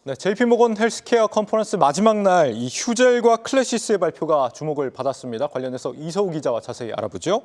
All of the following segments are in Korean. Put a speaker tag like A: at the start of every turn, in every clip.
A: 네, JP모건 헬스케어 컨퍼런스 마지막 날 이 휴젤과 클래시스의 발표가 주목을 받았습니다. 관련해서 이서우 기자와 자세히 알아보죠.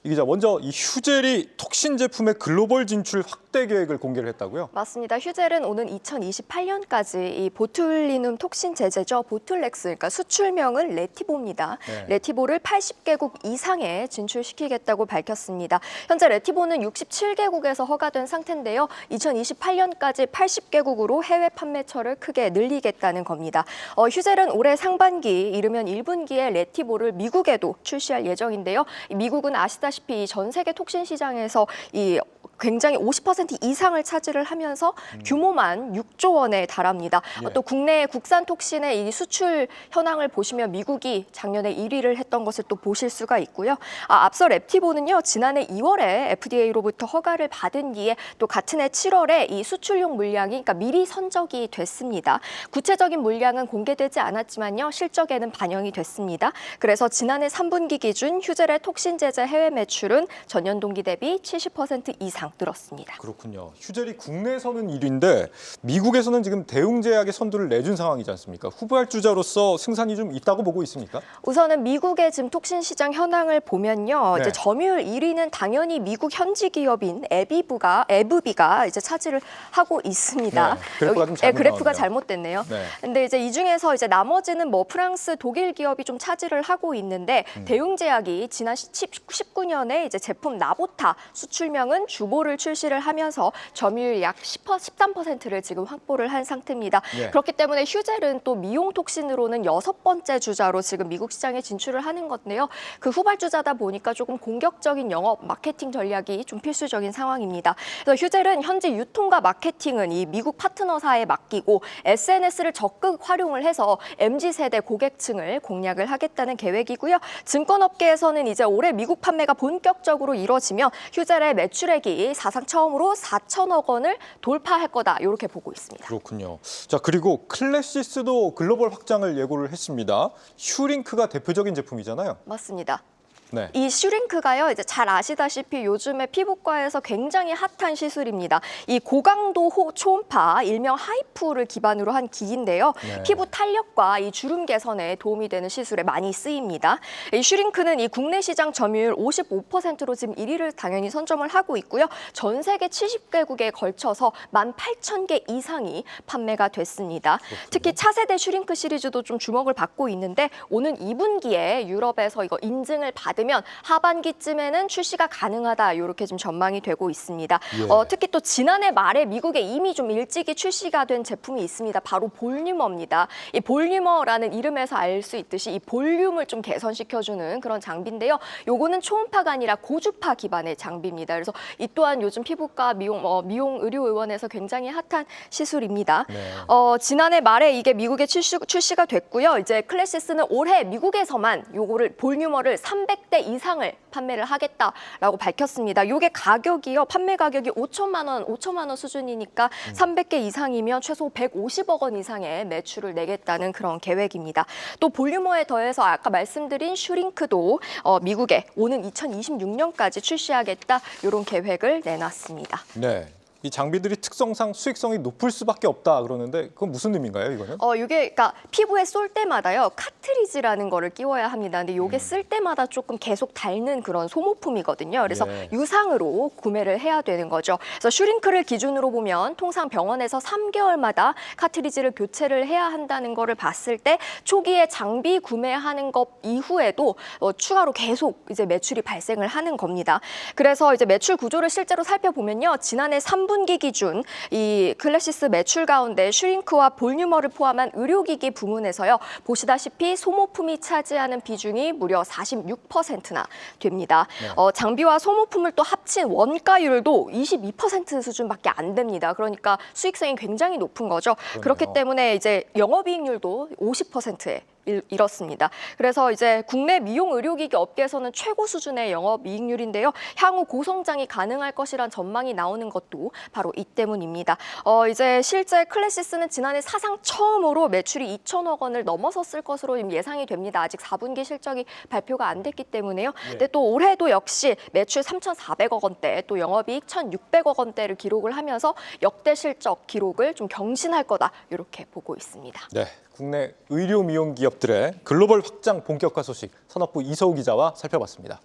A: 이 기자, 먼저 이 휴젤이 톡신 제품의 글로벌 진출 확대 계획을 공개를 했다고요?
B: 맞습니다. 휴젤은 오는 2028년까지 이 보툴리눔 톡신 제제죠. 보툴렉스, 그러니까 수출명은 레티보입니다.
A: 네.
B: 레티보를 80개국 이상에 진출시키겠다고 밝혔습니다. 현재 레티보는 67개국에서 허가된 상태인데요. 2028년까지 80개국으로 해외 판매처를 크게 늘리겠다는 겁니다. 휴젤은 올해 상반기, 이르면 1분기에 레티보를 미국에도 출시할 예정인데요. 미국은 아시다시피 전 세계 톡신 시장에서 굉장히 50% 이상을 차지를 하면서 규모만 6조 원에 달합니다.
A: 예.
B: 또 국내 국산 톡신의 이 수출 현황을 보시면 미국이 작년에 1위를 했던 것을 또 보실 수가 있고요. 앞서 랩티보는요, 지난해 2월에 FDA로부터 허가를 받은 뒤에 또 같은 해 7월에 이 수출용 물량이 그러니까 미리 선적이 됐습니다. 구체적인 물량은 공개되지 않았지만요, 실적에는 반영이 됐습니다. 그래서 지난해 3분기 기준 휴젤의 톡신 제제 해외 매출은 전년 동기 대비 70% 이상 늘었습니다.
A: 그렇군요. 휴젤이 국내에서는 1위인데 미국에서는 지금 대웅제약의 선두를 내준 상황이지 않습니까? 후발주자로서 승산이 좀 있다고 보고 있습니까?
B: 우선은 미국의 지금 톡신 시장 현황을 보면요.
A: 네.
B: 이제 점유율 1위는 당연히 미국 현지 기업인 에브비가 이제 차지를 하고 있습니다.
A: 네, 그래프가 좀 잘못
B: 그래프가
A: 나왔네요.
B: 잘못됐네요.
A: 네.
B: 근데 이제 이 중에서 이제 나머지는 뭐 프랑스, 독일 기업이 좀 차지를 하고 있는데 대웅제약이 지난 19년에 이제 제품 나보타 수출명은 주보를 출시를 하면서 점유율 약 13%를 지금 확보를 한 상태입니다.
A: 예.
B: 그렇기 때문에 휴젤은 또 미용 톡신으로는 6번째 주자로 지금 미국 시장에 진출을 하는 건데요. 그 후발주자다 보니까 조금 공격적인 영업 마케팅 전략이 좀 필수적인 상황입니다. 그래서 휴젤은 현재 유통과 마케팅은 이 미국 파트너사에 맡기고 SNS를 적극 활용을 해서 MZ세대 고객층을 공략을 하겠다는 계획이고요. 증권업계에서는 이제 올해 미국 판매가 본격적으로 이뤄지면 휴젤의 매출액이 사상 처음으로 4천억 원을 돌파할 거다, 이렇게 보고 있습니다.
A: 그렇군요. 자, 그리고 클래시스도 글로벌 확장을 예고를 했습니다. 슈링크가 대표적인 제품이잖아요.
B: 맞습니다.
A: 네.
B: 이 슈링크가요, 이제 잘 아시다시피 요즘에 피부과에서 굉장히 핫한 시술입니다. 이 고강도 초음파, 일명 하이프를 기반으로 한 기기인데요.
A: 네.
B: 피부 탄력과 이 주름 개선에 도움이 되는 시술에 많이 쓰입니다. 이 슈링크는 이 국내 시장 점유율 55%로 지금 1위를 당연히 선점을 하고 있고요. 전 세계 70개국에 걸쳐서 18,000개 이상이 판매가 됐습니다.
A: 그렇군요.
B: 특히 차세대 슈링크 시리즈도 좀 주목을 받고 있는데 오는 2분기에 유럽에서 이거 인증을 받으면 하반기쯤에는 출시가 가능하다, 이렇게 좀 전망이 되고 있습니다.
A: 예.
B: 특히 또 지난해 말에 미국에 이미 좀 일찍이 출시가 된 제품이 있습니다. 바로 볼륨어입니다. 이 볼륨어라는 이름에서 알 수 있듯이 이 볼륨을 좀 개선시켜주는 그런 장비인데요. 요거는 초음파가 아니라 고주파 기반의 장비입니다. 그래서 이 또한 요즘 피부과 미용 의료 의원에서 굉장히 핫한 시술입니다.
A: 네.
B: 지난해 말에 이게 미국에 출시가 됐고요. 이제 클래시스는 올해 미국에서만 요거를 볼륨어를 300대 이상을 판매를 하겠다라고 밝혔습니다. 요게 가격이요, 판매 가격이 5천만 원 수준이니까 300개 이상이면 최소 150억 원 이상의 매출을 내겠다는 그런 계획입니다. 또 볼륨어에 더해서 아까 말씀드린 슈링크도 미국에 오는 2026년까지 출시하겠다, 이런 계획을 내놨습니다.
A: 네. 이 장비들이 특성상 수익성이 높을 수밖에 없다 그러는데 그건 무슨 의미인가요, 이거는?
B: 이게 그러니까 피부에 쏠 때마다요, 카트리지라는 거를 끼워야 합니다. 근데 이게 쓸 때마다 조금 계속 닳는 그런 소모품이거든요. 그래서
A: 예.
B: 유상으로 구매를 해야 되는 거죠. 그래서 슈링크를 기준으로 보면 통상 병원에서 3개월마다 카트리지를 교체를 해야 한다는 거를 봤을 때 초기에 장비 구매하는 것 이후에도 추가로 계속 이제 매출이 발생을 하는 겁니다. 그래서 이제 매출 구조를 실제로 살펴보면요, 지난해 3분기 기준 이 클래시스 매출 가운데 슈링크와 볼륨어를 포함한 의료기기 부문에서요, 보시다시피 소모품이 차지하는 비중이 무려 46%나 됩니다.
A: 네.
B: 장비와 소모품을 또 합친 원가율도 22% 수준밖에 안 됩니다. 그러니까 수익성이 굉장히 높은 거죠.
A: 그러네요.
B: 그렇기 때문에 이제 영업이익률도 50%에 이렇습니다. 그래서 이제 국내 미용 의료기기 업계에서는 최고 수준의 영업이익률인데요. 향후 고성장이 가능할 것이란 전망이 나오는 것도 바로 이 때문입니다. 이제 실제 클래시스는 지난해 사상 처음으로 매출이 2천억 원을 넘어섰을 것으로 예상이 됩니다. 아직 4분기 실적이 발표가 안 됐기 때문에요. 근데 또 올해도 역시 매출 3,400억 원대, 또 영업이익 1,600억 원대를 기록을 하면서 역대 실적 기록을 좀 경신할 거다, 이렇게 보고 있습니다.
A: 네, 국내 의료 미용 기업들의 글로벌 확장 본격화 소식 산업부 이서우 기자와 살펴봤습니다.